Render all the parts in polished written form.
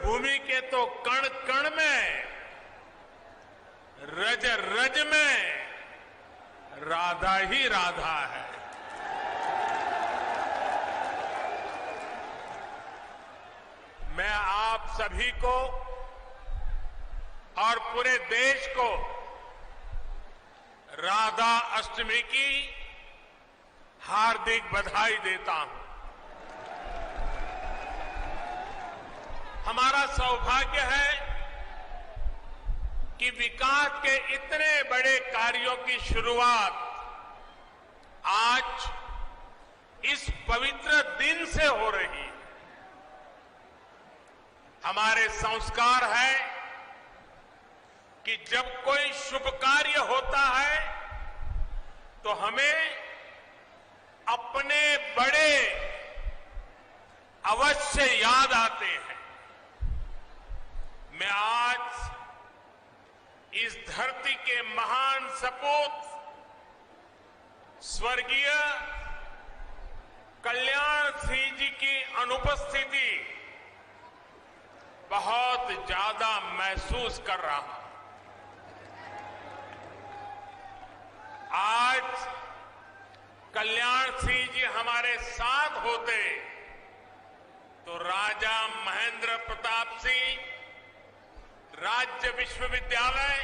भूमि के तो कण कण में, रज रज में राधा ही राधा है। मैं आप सभी को और पूरे देश को राधा अष्टमी की हार्दिक बधाई देता हूं। हमारा सौभाग्य है कि विकास के इतने बड़े कार्यों की शुरुआत आज इस पवित्र दिन से हो रही है। हमारे संस्कार है कि जब कोई शुभ कार्य होता है तो हमें अपने बड़े अवश्य याद आते हैं। मैं आज इस धरती के महान सपूत स्वर्गीय कल्याण सिंह जी की अनुपस्थिति बहुत ज्यादा महसूस कर रहा हूं। आज कल्याण सिंह जी हमारे साथ होते तो राजा महेंद्र प्रताप सिंह राज्य विश्वविद्यालय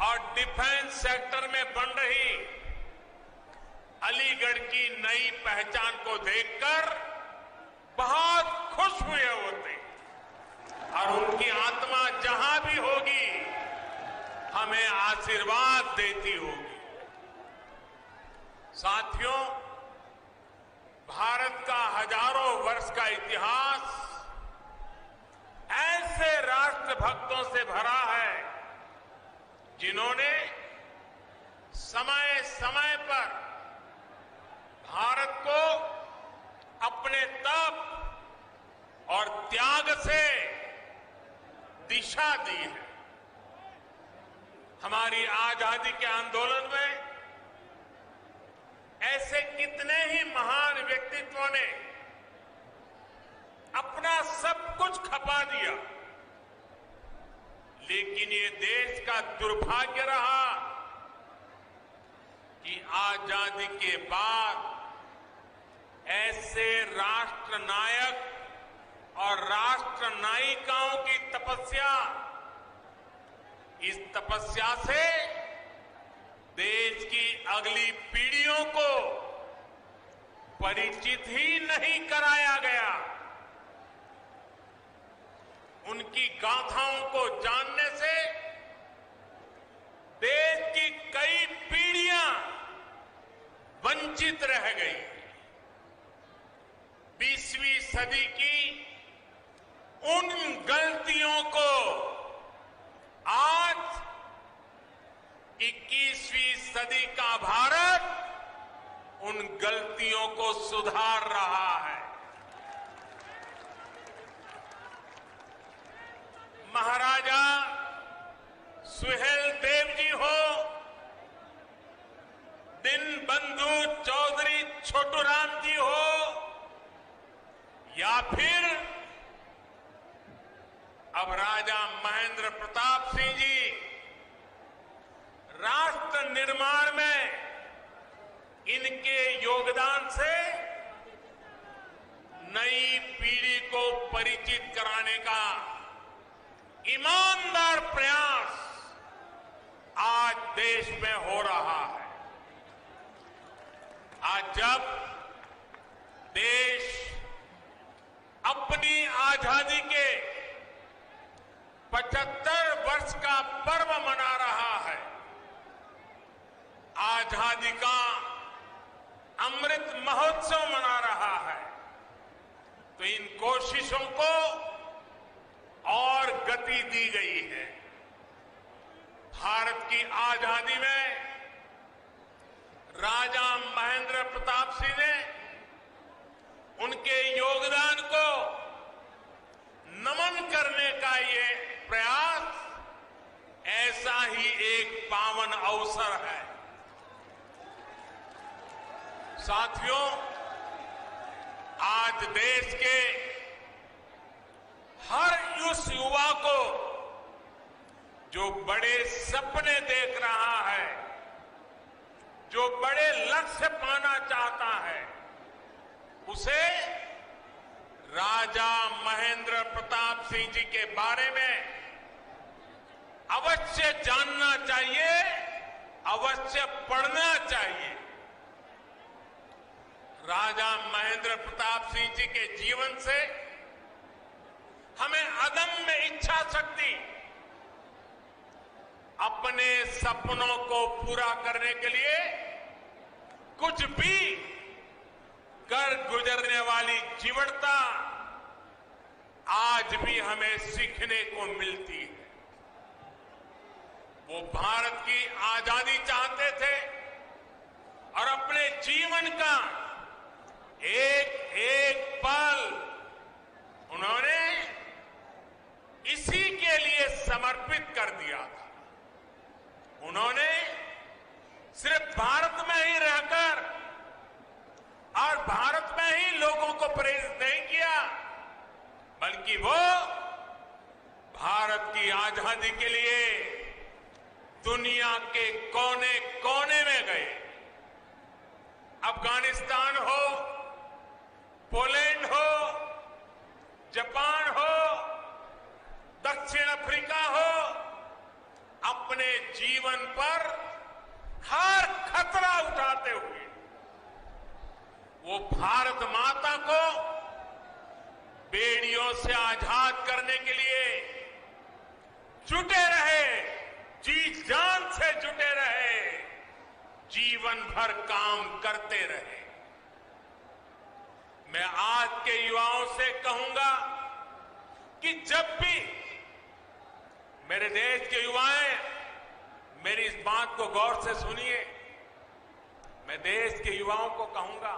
और डिफेंस सेक्टर में बन रही अलीगढ़ की नई पहचान को देखकर बहुत खुश हुए होते और उनकी आत्मा जहां भी होगी हमें आशीर्वाद देती होगी। साथियों, भारत का हजारों वर्ष का इतिहास ऐसे राष्ट्रभक्तों से भरा है जिन्होंने समय समय पर भारत को अपने तप और त्याग से दिशा दी है। हमारी आजादी के आंदोलन में ऐसे कितने ही महान व्यक्तित्वों ने अपना सब कुछ खपा दिया, लेकिन ये देश का दुर्भाग्य रहा कि आजादी के बाद ऐसे राष्ट्र नायक और राष्ट्र नायिकाओं की तपस्या, इस तपस्या से देश की अगली पीढ़ियों को परिचित ही नहीं कराया गया। उनकी गाथाओं को जानने से देश की कई पीढ़ियां वंचित रह गई। 20वीं सदी की उन गलतियों को आज 21वीं सदी का भारत उन गलतियों को सुधार रहा है। महाराजा सुहेल देव जी हो, दीनबंधु चौधरी छोटूराम जी हो, या फिर अब राजा महेंद्र प्रताप सिंह जी, राष्ट्र निर्माण में इनके योगदान से नई पीढ़ी को परिचित कराने का ईमानदार प्रयास आज देश में हो रहा है। आज जब देश अपनी आजादी के 75 वर्ष का पर्व मना रहा है, आजादी का अमृत महोत्सव मना रहा है, तो इन कोशिशों को और गति दी गई है। भारत की आजादी में राजा महेंद्र प्रताप सिंह ने उनके योगदान को नमन करने का ये प्रयास ऐसा ही एक पावन अवसर है। साथियों, आज देश के हर उस युवा को जो बड़े सपने देख रहा है, जो बड़े लक्ष्य पाना चाहता है, उसे राजा महेंद्र प्रताप सिंह जी के बारे में अवश्य जानना चाहिए, अवश्य पढ़ना चाहिए। राजा महेंद्र प्रताप सिंह जी के जीवन से हमें अदम्य इच्छा शक्ति, अपने सपनों को पूरा करने के लिए कुछ भी कर गुजरने वाली जीवटता आज भी हमें सीखने को मिलती है। वो भारत की आजादी चाहते थे और अपने जीवन का एक एक पल उन्होंने इसी के लिए समर्पित कर दिया था। उन्होंने सिर्फ भारत में ही रहकर और भारत में ही लोगों को प्रेरित नहीं किया, बल्कि वो भारत की आजादी के लिए दुनिया के कोने कोने में गए। अफगानिस्तान हो, पोलैंड हो, जापान हो, दक्षिण अफ्रीका हो, अपने जीवन पर हर खतरा उठाते हुए वो भारत माता को बेड़ियों से आजाद करने के लिए जुटे रहे, जी जान से जुटे रहे, जीवन भर काम करते रहे। मैं आज के युवाओं से कहूंगा कि जब भी मेरे देश के युवाएं, मेरी इस बात को गौर से सुनिए, मैं देश के युवाओं को कहूंगा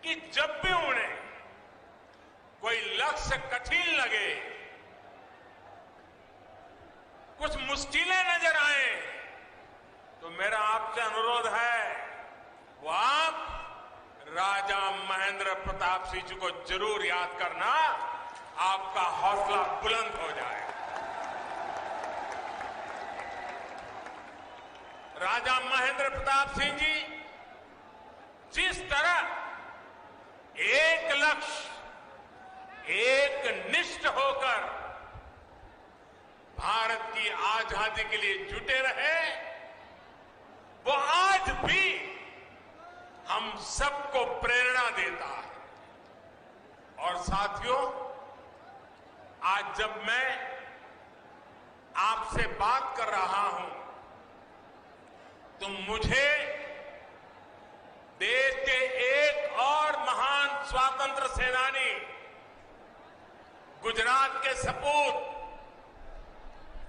कि जब भी उन्हें कोई लक्ष्य कठिन लगे, कुछ मुश्किलें नजर आए, तो मेरा आपसे अनुरोध है वो आप राजा महेंद्र प्रताप सिंह जी को जरूर याद करना, आपका हौसला बुलंद हो जाए। राजा महेंद्र प्रताप सिंह जी जिस तरह एक लक्ष्य, एक निष्ठ होकर भारत की आजादी के लिए जुटे रहे, वो आज भी हम सबको प्रेरणा देता है। और साथियों, आज जब मैं आपसे बात कर रहा हूं तो मुझे देश के एक और महान स्वतंत्र सेनानी, गुजरात के सपूत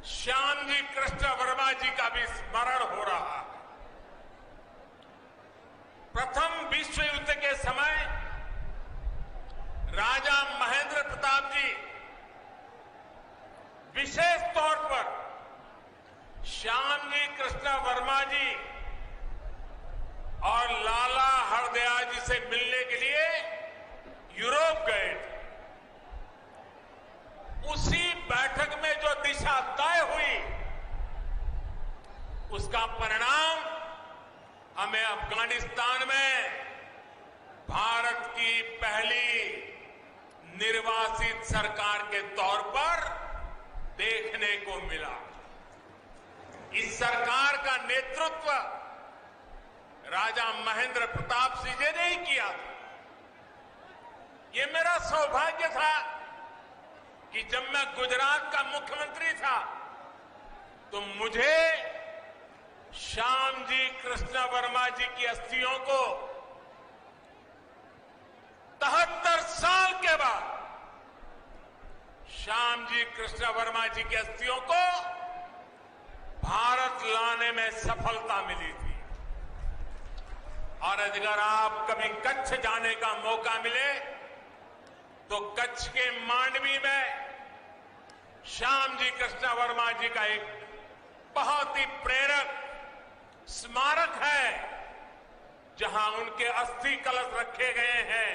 श्यामजी कृष्ण वर्मा जी का भी स्मरण हो रहा है। प्रथम विश्व युद्ध के समय राजा महेंद्र प्रताप जी विशेष तौर पर श्यामजी कृष्ण वर्मा जी और लाला हरदयाल जी से मिलने के लिए यूरोप गए थे। उसी बैठक में जो दिशा तय हुई, उसका परिणाम हमें अफगानिस्तान में भारत की पहली निर्वासित सरकार के तौर पर देखने को मिला। इस सरकार का नेतृत्व राजा महेंद्र प्रताप सिंह जी ने ही किया था। ये मेरा सौभाग्य था कि जब मैं गुजरात का मुख्यमंत्री था तो मुझे श्यामजी कृष्ण वर्मा जी की अस्थियों को 73 साल के बाद श्यामजी कृष्ण वर्मा जी की अस्थियों को भारत लाने में सफलता मिली थी। और अगर आप कभी कच्छ जाने का मौका मिले तो कच्छ के मांडवी में श्यामजी कृष्ण वर्मा जी का एक बहुत ही प्रेरक स्मारक है, जहां उनके अस्थि कलश रखे गए हैं।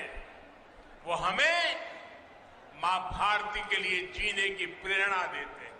वो हमें मां भारती के लिए जीने की प्रेरणा देते हैं।